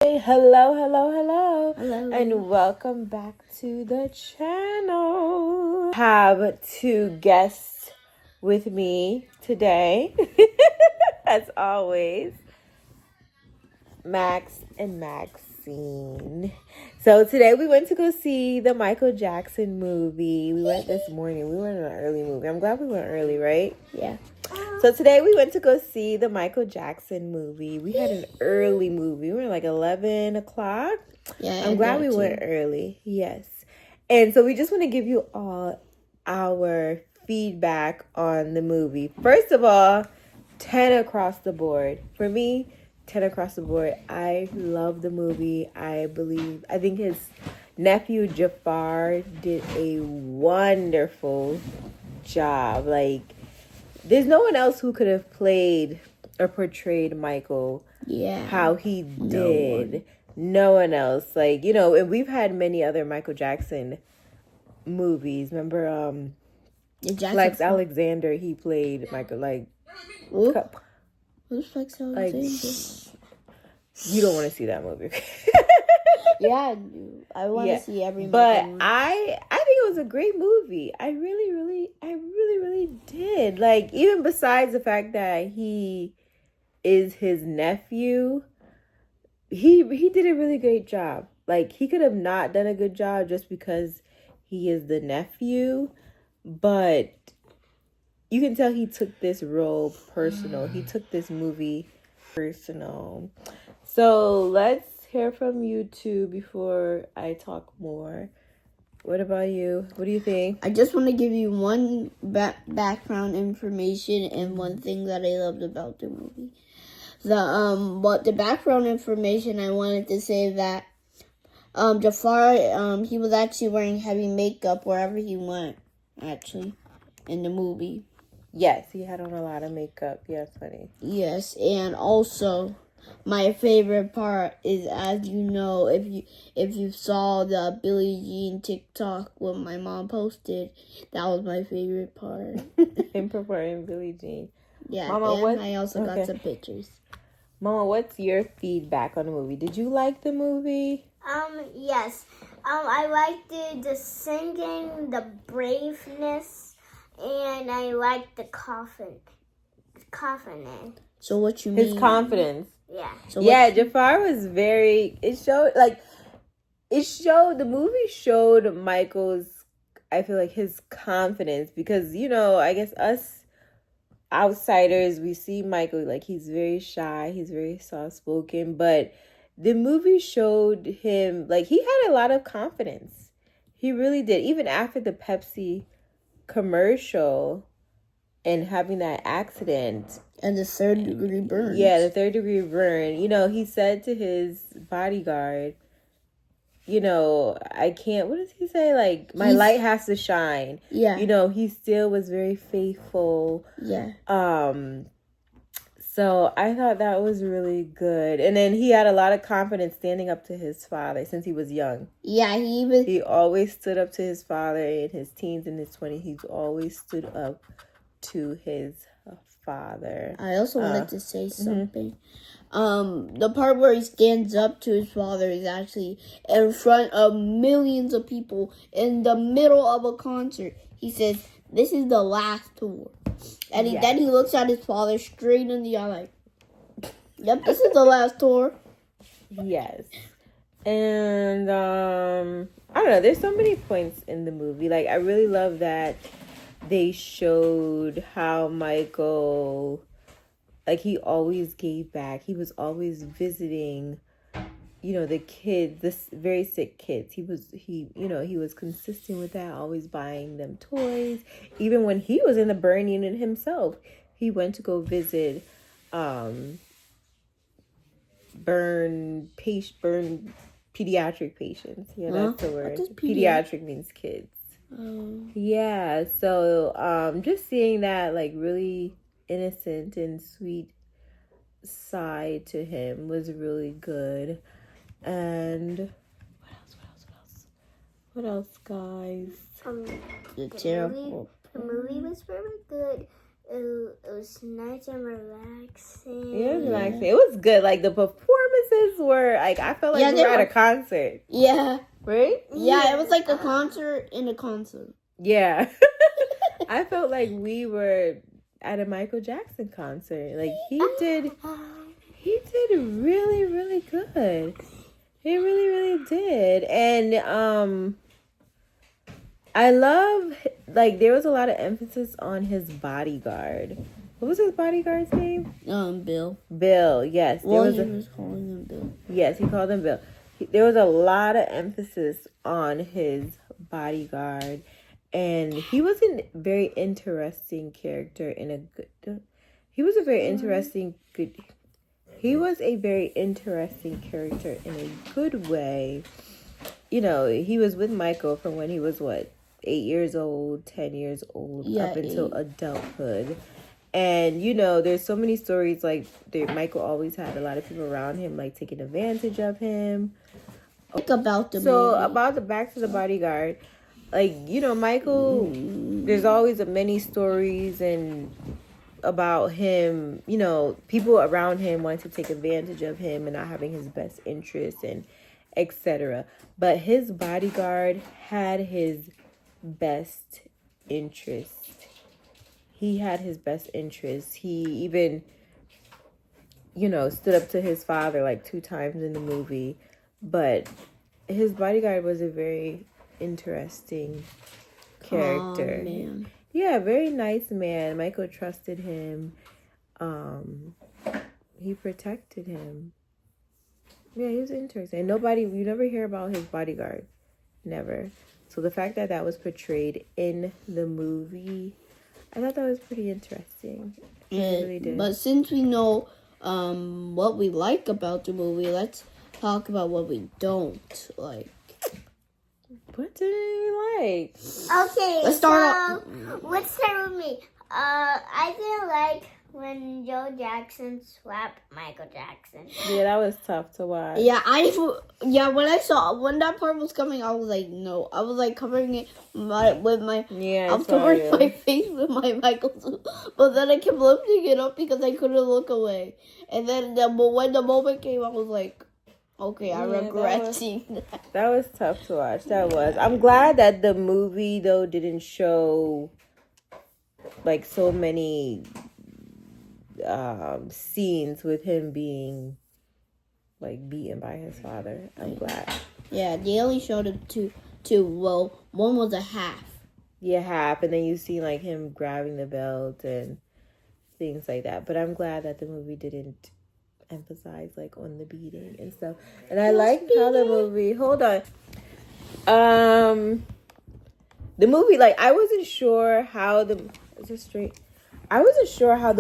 Hello, Hello. and welcome back to the channel. I have two guests with me today, as always, Max and Maxine. So today we went to go see the Michael Jackson movie. We went this morning. We went in an early movie. I'm glad we went early, right? Yeah. So today we went to go see the Michael Jackson movie. We had an early movie. We were like 11 o'clock. Yeah. I'm glad we went early. Yes. And so we just want to give you all our feedback on the movie. First of all, 10 across the board. For me, 10 across the board. I love the movie. I think his nephew Jafar did a wonderful job. Like, there's no one else who could have played or portrayed Michael how he did. No one else. Like, and we've had many other Michael Jackson movies. Remember, Flex Alexander, he played Michael, like... Who's Flex Alexander? You don't want to see that movie. Yeah, I do. I want to see every movie. But I think it was a great movie. I really did. Like, even besides the fact that he is his nephew, he did a really great job. Like, he could have not done a good job just because he is the nephew, but you can tell he took this role personal. He took this movie personal. So let's hear from you two before I talk more. What about you? What do you think? I just want to give you one background information and one thing that I loved about the movie. The background information, I wanted to say that Jafar, he was actually wearing heavy makeup wherever he went, actually, in the movie. Yes, he had on a lot of makeup. Yes, honey. Yes, and also my favorite part is, as you know, if you saw the Billie Jean TikTok what my mom posted, that was my favorite part. Him performing Billie Jean. Yeah, Mama, and I also got some pictures. Mama, what's your feedback on the movie? Did you like the movie? Yes. I liked the singing, the braveness, and I liked the confidence. So what you mean? His confidence. Yeah. So Jafar was the movie showed Michael's, I feel like, his confidence, because, I guess us outsiders, we see Michael, like, he's very shy, he's very soft-spoken, but the movie showed him, like, he had a lot of confidence. He really did. Even after the Pepsi commercial and having that accident. And the third-degree burn. Yeah, the third-degree burn. He said to his bodyguard, I can't, what does he say? Like, my light has to shine. Yeah. He still was very faithful. Yeah. So I thought that was really good. And then he had a lot of confidence standing up to his father since he was young. Yeah, he always stood up to his father in his teens and his 20s. He's always stood up to his father. I also wanted to say something. The part where he stands up to his father is actually in front of millions of people in the middle of a concert. He says, "This is the last tour." And then he looks at his father straight in the eye like, "Yep, this is the last tour." Yes. And, I don't know, there's so many points in the movie. Like, I really love that they showed how Michael, like, he always gave back. He was always visiting, the kids, this very sick kids. He was consistent with that, always buying them toys. Even when he was in the burn unit himself, he went to go visit burn pediatric patients. Yeah, that's the word. Pediatric means kids. Yeah, so just seeing that, like, really innocent and sweet side to him was really good. And what else, guys? The terrible. The movie was really good. It was nice and relaxing. It was relaxing. It was good. Like the performances were like I felt like we were at a concert. Yeah. Right? Yeah, it was like a concert in a concert. Yeah. I felt like we were at a Michael Jackson concert. Like he did really, really good. He really, really did. And I love like there was a lot of emphasis on his bodyguard. What was his bodyguard's name? Bill. Bill, yes. Well, he was calling him Bill. Yes, he called him Bill. There was a lot of emphasis on his bodyguard. And he was a very interesting character in a good... He was a very interesting character in a good way. You know, he was with Michael from when he was, 8 years old, 10 years old, up until adulthood. And, you know, there's so many stories, like, Michael always had a lot of people around him, like, taking advantage of him. About the movie. Back to the bodyguard. Like, you know, Michael, there's always many stories and about him, you know, people around him wanting to take advantage of him and not having his best interests and etc. But his bodyguard had his best interest. He had his best interest. He even, you know, stood up to his father like 2 times in the movie. But his bodyguard was a very interesting character. Man. Yeah, very nice man. Michael trusted him. He protected him. Yeah, he was interesting. You never hear about his bodyguard. Never. So the fact that was portrayed in the movie, I thought that was pretty interesting. I really did. But since we know what we like about the movie, let's talk about what we don't like. What did you like? Okay, let's start with me. I didn't like when Joe Jackson slapped Michael Jackson. Yeah, that was tough to watch. Yeah, when that part was coming, I was like, no. I was like covering it with my... Yeah, I was covering my face with my Michael. But then I kept lifting it up because I couldn't look away. And then when the moment came, I was like... Okay, I regret seeing that. That was tough to watch. That was. I'm glad that the movie, though, didn't show, like, so many scenes with him being, like, beaten by his father. I'm glad. Yeah, they only showed it two. Well, one was a half. Yeah, half. And then you see, like, him grabbing the belt and things like that. But I'm glad that the movie didn't emphasize like on the beating and stuff. And I like how the movie the movie, like, I wasn't sure how the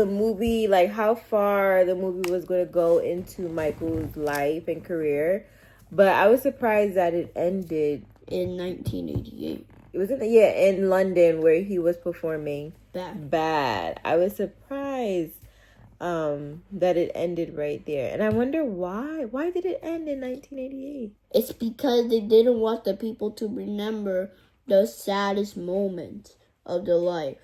movie, like how far the movie was going to go into Michael's life and career, but I was surprised that it ended in 1988. It was in London where he was performing bad. I was surprised that it ended right there. And I wonder why. Why did it end in 1988? It's because they didn't want the people to remember the saddest moment of their life,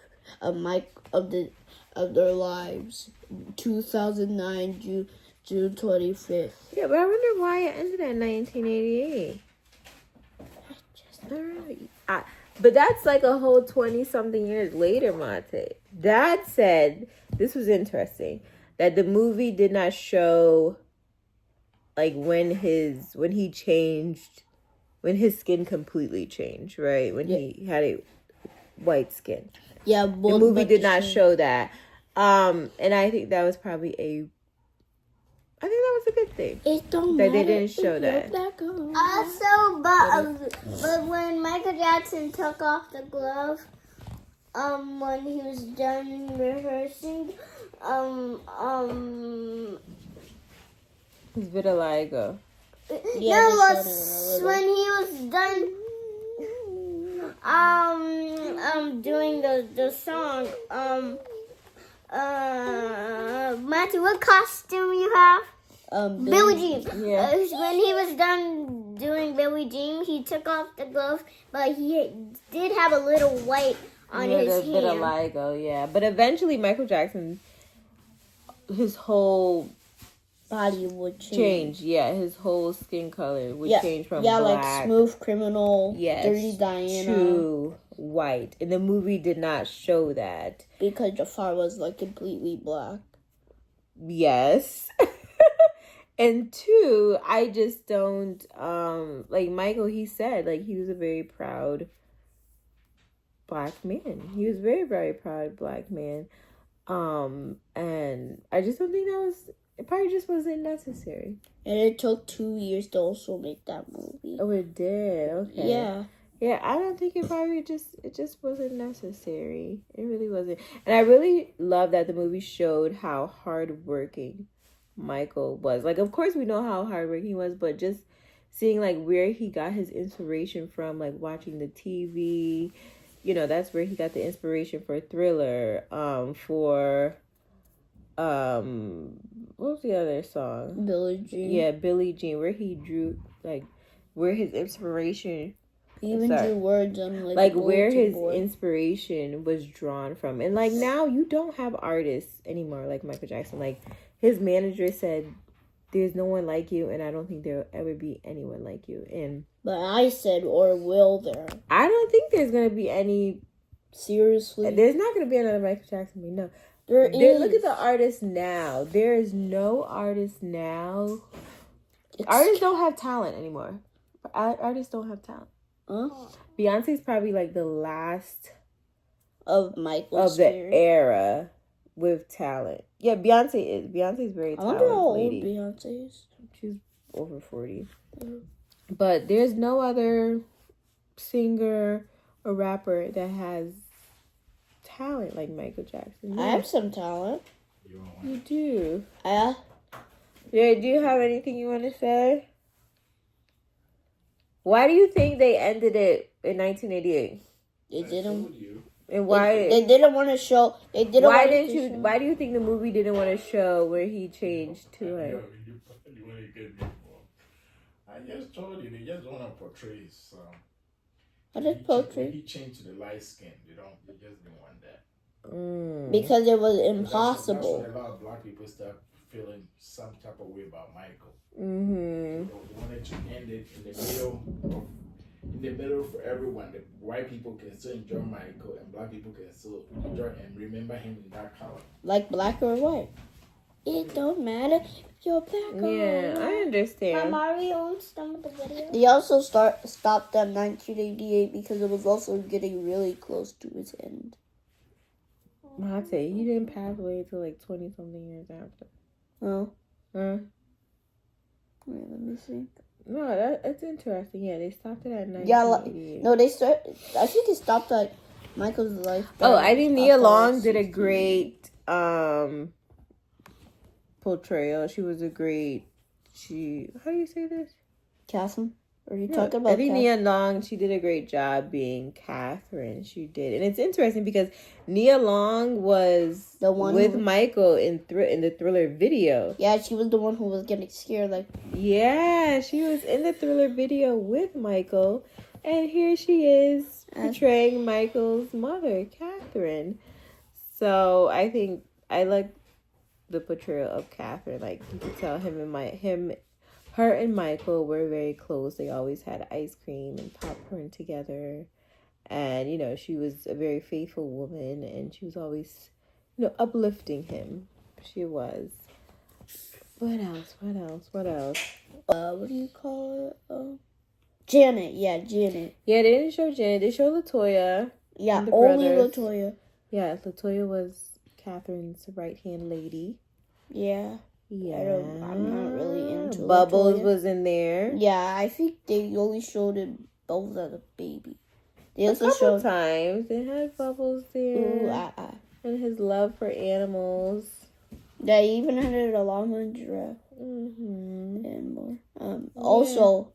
of their lives. 2009, June 25th. Yeah, but I wonder why it ended in 1988. But that's like a whole 20-something years later, Monte. Dad said, this was interesting, that the movie did not show like when his skin completely changed, right? When he had a white skin. Yeah, the movie did not show that. And I think that was probably I think that was a good thing. It don't that matter. They didn't show that. Also, but when Michael Jackson took off the glove, when he was done rehearsing, his vitiligo. Yeah, when he was done, doing the song, Matthew, what costume you have? Billie Jean. Yeah. When he was done doing Billie Jean, he took off the glove, but he did have a little white on his a bit of hand. Ligo, yeah. But eventually, Michael Jackson, his whole Body would change. Yeah, his whole skin color would change from like black, Smooth Criminal, yes, Dirty Diana, to white. And the movie did not show that because Jafar was like completely black. Yes. And two, I just don't like Michael. He said like he was a very proud black man. He was very, very proud black man. And I just don't think that was. It probably just wasn't necessary. And it took 2 years to also make that movie. Oh, it did. Okay. Yeah. Yeah, I don't think it just wasn't necessary. It really wasn't. And I really love that the movie showed how hardworking Michael was. Like, of course we know how hardworking he was, but just seeing like where he got his inspiration from, like watching the TV, you know, that's where he got the inspiration for Thriller, for what was the other song? Billie Jean. Yeah, Billie Jean, where he drew like where his inspiration. He even drew words on like where his inspiration was drawn from. And like now you don't have artists anymore like Michael Jackson. Like his manager said, there's no one like you, and I don't think there'll ever be anyone like you. And but I said, or will there? I don't think there's gonna be any. Seriously, there's not gonna be another Michael Jackson. No, there is. Look at the artists now. There is no artist now. Artists don't have talent anymore. Artists don't have talent. Huh? Beyonce's probably like the last of Michael's of the era with talent. Yeah, Beyonce's very talented. I wonder how old Beyonce is. She's over 40. Mm-hmm. But there's no other singer or rapper that has talent like Michael Jackson. I have some talent. You do. Yeah. Yeah. Do you have anything you want to say? Why do you think they ended it in 1988? They didn't. And why they didn't want to show? They didn't. Why didn't you? Show. Why do you think the movie didn't want to show where he changed to it? I just told you they just want to portray some. What is portray? He changed to the light skin. They just didn't want that. Because it was impossible. That's why a lot of black people start feeling some type of way about Michael. Mm-hmm. So they wanted to end it in the middle for everyone. The white people can still enjoy Michael, and black people can still enjoy and remember him in that color. Like black or white. It don't matter if you're black or white. I understand. Mom, are we almost done with the video? They also stopped at 1988 because it was also getting really close to its end. I'd say he didn't pass away until like 20-something years after. Oh. Huh? Wait, let me see. No, that's interesting. Yeah, they stopped it at 1988. Yeah, no, I think they stopped at Michael's life. Oh, I think Nia Long did a great portrayal. She was a great. How do you say this? Catherine. Are you talking about? I think Nia Long. She did a great job being Catherine. She did, and it's interesting because Nia Long was the one with Michael in the Thriller video. Yeah, she was the one who was getting scared. Like, yeah, she was in the Thriller video with Michael, and here she is portraying Michael's mother, Catherine. So I think I like the portrayal of Catherine. Like you could tell her and Michael were very close. They always had ice cream and popcorn together. And, you know, she was a very faithful woman. And she was always, you know, uplifting him. She was. What else? What do you call it? Janet. Yeah, Janet. Yeah, they didn't show Janet. They showed LaToya. Yeah, only LaToya. Yeah, LaToya was Catherine's right-hand lady. Yeah. Yeah, I'm not really into Bubbles LaToya. was in there. Yeah, I think they only showed it Bubbles as a baby. They also showed times they had Bubbles there. Ooh, and his love for animals. They even had a llama and giraffe. And more. Also,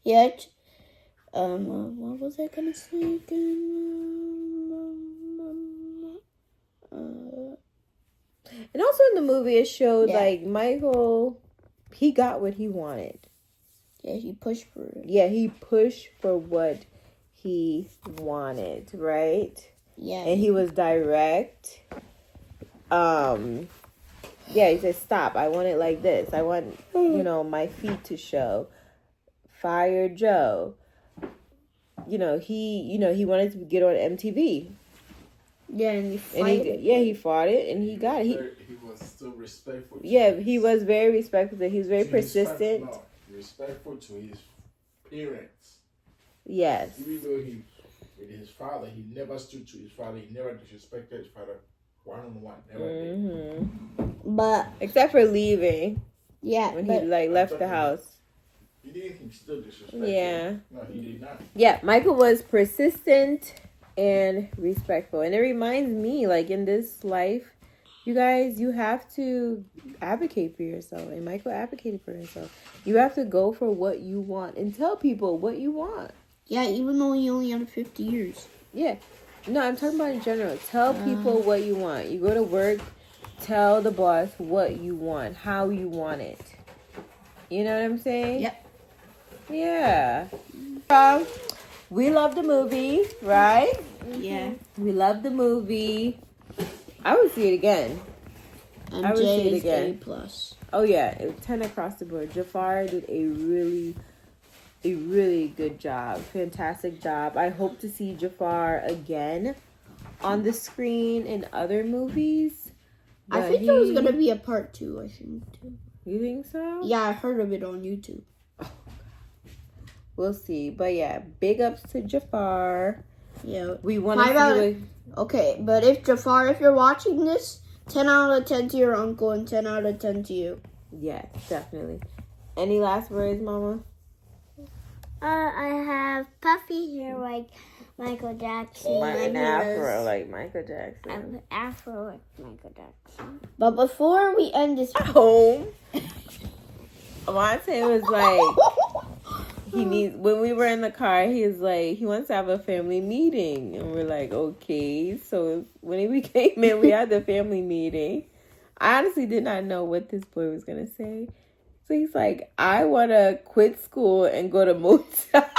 yet, what was I gonna say again? And also in the movie, it showed like Michael, he got what he wanted. Yeah, he pushed for it. Yeah, he pushed for what he wanted, right? Yeah. And he was direct. Yeah, he said, stop. I want it like this. I want, my feet to show. Fire Joe. He wanted to get on MTV. Yeah, and he fought it and he got it. He was still respectful. Yeah, he was very respectful. He was very persistent. Respectful to his parents. Yes. Even though with his father, he never stood to his father. He never disrespected his father one-on-one. Never did. But except for leaving. Yeah. When he left the house. He didn't still disrespect him. No, he did not. Yeah, Michael was persistent and respectful. And it reminds me, like, in this life, you guys, you have to advocate for yourself. And Michael advocated for himself. You have to go for what you want and tell people what you want. Yeah, even though he only had 50 years. Yeah. No, I'm talking about in general. Tell people what you want. You go to work, tell the boss what you want, how you want it. You know what I'm saying? Yep. Yeah. We love the movie, right? Yeah. We love the movie. I would see it again. MJ I would see it again. A+. Oh yeah, it was 10 across the board. Jafar did a really good job. Fantastic job. I hope to see Jafar again on the screen in other movies. I think there was going to be a part 2, I think, too. You think so? Yeah, I heard of it on YouTube. We'll see. But yeah, big ups to Jafar. Yeah. We want to see Okay, but if you're watching this, 10 out of 10 to your uncle and 10 out of 10 to you. Yes, definitely. Any last words, Mama? I have puffy hair like Michael Jackson. An afro like Michael Jackson. An afro like Michael Jackson. But before we end this home, Monte was like, when we were in the car, he was like, he wants to have a family meeting. And we're like, okay. So when we came in, we had the family meeting. I honestly did not know what this boy was going to say. So he's like, I want to quit school and go to Motown.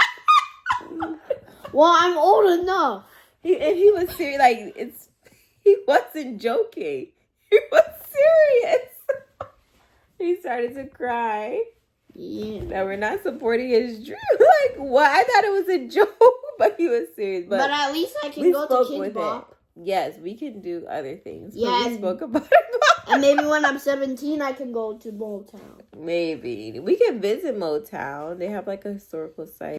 Well, I'm old enough. He was serious. Like, he wasn't joking. He was serious. He started to cry. Yeah. That we're not supporting his dream. Like, what? I thought it was a joke, but he was serious. But at least I can go to Kid Bop. Yes, we can do other things. Yeah, we spoke about it. And maybe when I'm 17, I can go to Motown. Maybe. We can visit Motown. They have like a historical site.